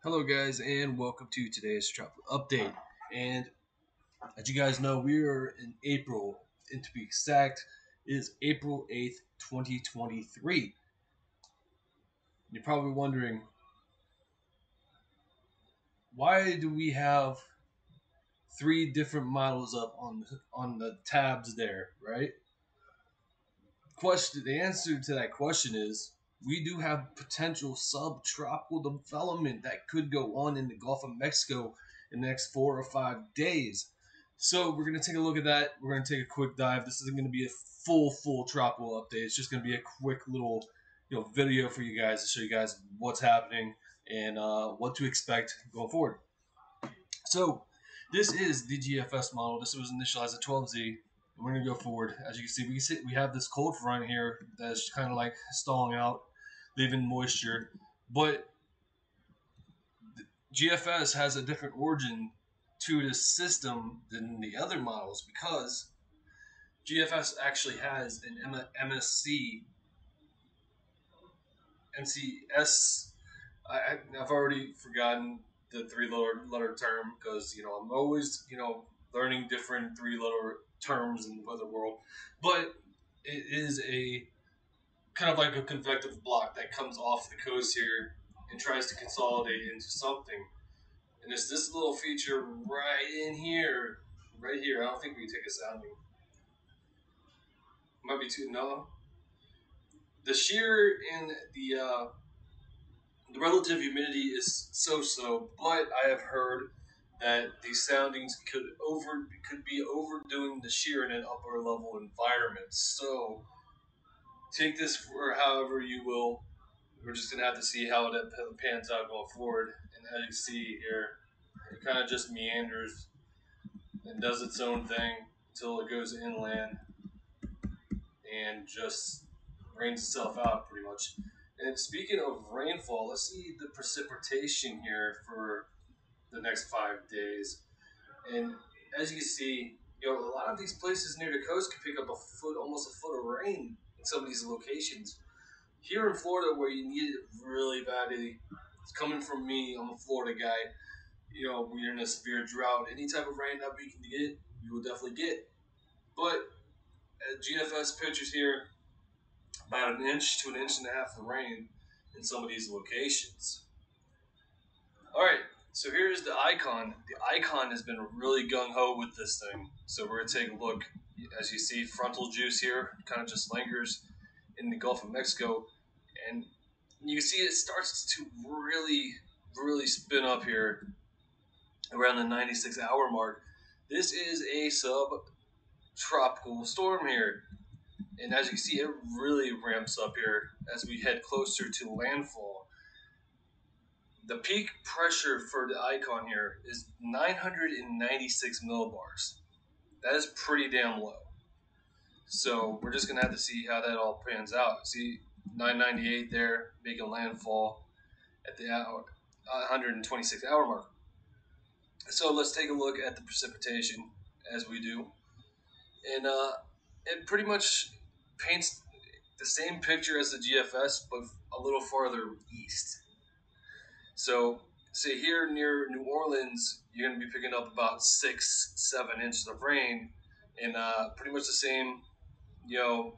Hello, guys, and welcome to today's travel update. And as you guys know, we are in April, and to be exact, it is April 8th, 2023. You're probably wondering, why do we have three different models up on the tabs there, right? The answer to that question is we do have potential subtropical development that could go on in the Gulf of Mexico in the next 4 or 5 days. So we're going to take a look at that. We're going to take a quick dive. This isn't going to be a full tropical update. It's just going to be a quick little video for you guys to show you guys what's happening and what to expect going forward. So this is the GFS model. This was initialized at 12Z. And we're going to go forward. As you can see, we have this cold front here that's kind of like stalling out, leaving moisture. But GFS has a different origin to the system than the other models because GFS actually has an MSC, MCS. I've already forgotten the three letter term because I'm always learning different three-letter terms in the weather world, but it is a kind of like a convective block that comes off the coast here and tries to consolidate into something. And it's this little feature right in here, right here. I don't think we can take a sounding. Might be too no. The shear in the relative humidity is so, but I have heard that these soundings could be overdoing the shear in an upper level environment. So take this for however you will. We're just gonna have to see how it pans out going forward. And as you see here, it kind of just meanders and does its own thing until it goes inland and just rains itself out pretty much. And speaking of rainfall, let's see the precipitation here for the next 5 days. And as you can see, a lot of these places near the coast can pick up almost a foot of rain in some of these locations. Here in Florida, where you need it really badly, it's coming from me. I'm a Florida guy. We're in a severe drought. Any type of rain that we can get, we will definitely get. But GFS pictures here, about an inch to an inch and a half of rain in some of these locations. All right, so here's the icon. The icon has been really gung ho with this thing. So we're gonna take a look. As you see, frontal juice here kind of just lingers in the Gulf of Mexico, and you can see it starts to really spin up here around the 96-hour mark. This is a subtropical storm here. And as you can see, it really ramps up here as we head closer to landfall. The peak pressure for the icon here is 996 millibars. That is pretty damn low. So we're just going to have to see how that all pans out. See 998 there making landfall at the 126-hour mark. So let's take a look at the precipitation as we do. And it pretty much paints the same picture as the GFS, but a little farther east. So, say here near New Orleans, you're going to be picking up about 6-7 inches of rain, and pretty much the same, deal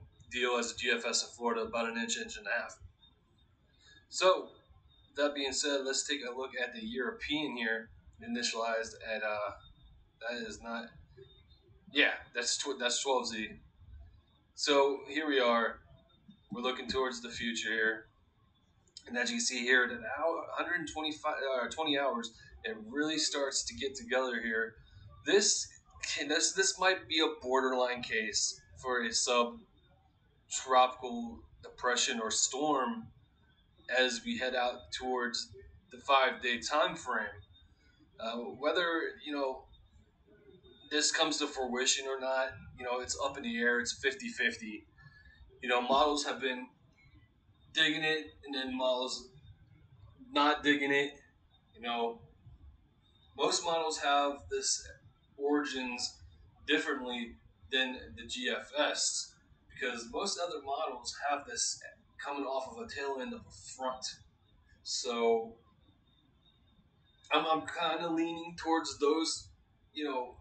as the GFS in Florida, about an inch and a half. So, that being said, let's take a look at the European here, initialized at that is not, yeah, that's 12Z. So here we are. We're looking towards the future here. And as you can see here, at 20 hours, it really starts to get together here. This might be a borderline case for a subtropical depression or storm as we head out towards the 5-day time frame. Whether this comes to fruition or not, it's up in the air. It's 50-50. Models have been digging it, and then models not digging it. Most models have this origins differently than the GFS because most other models have this coming off of a tail end of a front. So I'm kind of leaning towards those, you know,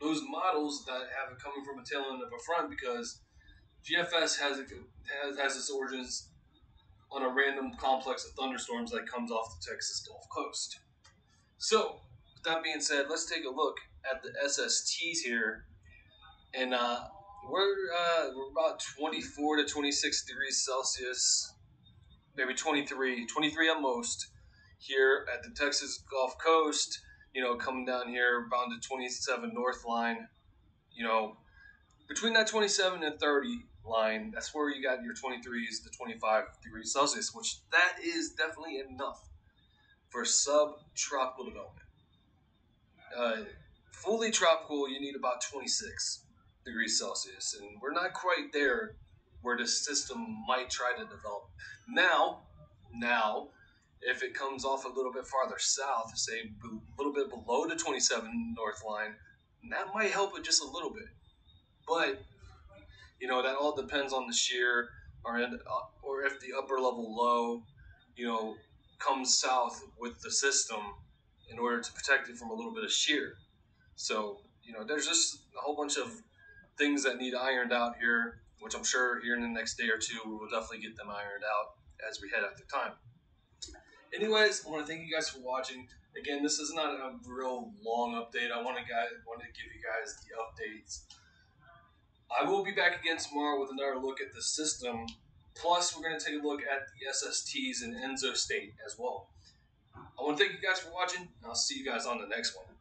those models that have it coming from a tail end of a front because GFS has its origins on a random complex of thunderstorms that comes off the Texas Gulf Coast. So, with that being said, let's take a look at the SSTs here, and we're about 24 to 26 degrees Celsius, maybe 23 at most, here at the Texas Gulf Coast. You know, coming down here, bound to 27 north line. You know, between that 27 and 30 line, that's where you got your 23s to 25 degrees Celsius, which that is definitely enough for subtropical development. Uh, Fully tropical, you need about 26 degrees Celsius, and we're not quite there where the system might try to develop. Now, if it comes off a little bit farther south, say a little bit below the 27 north line, that might help it just a little bit. But that all depends on the shear, or if the upper level low, you know, comes south with the system in order to protect it from a little bit of shear. So there's just a whole bunch of things that need ironed out here, which I'm sure here in the next day or two we will definitely get them ironed out as we head out through time. Anyways, I want to thank you guys for watching. Again, this is not a real long update. I wanted to give you guys the updates. I will be back again tomorrow with another look at the system. Plus, we're going to take a look at the SSTs and ENSO state as well. I want to thank you guys for watching, and I'll see you guys on the next one.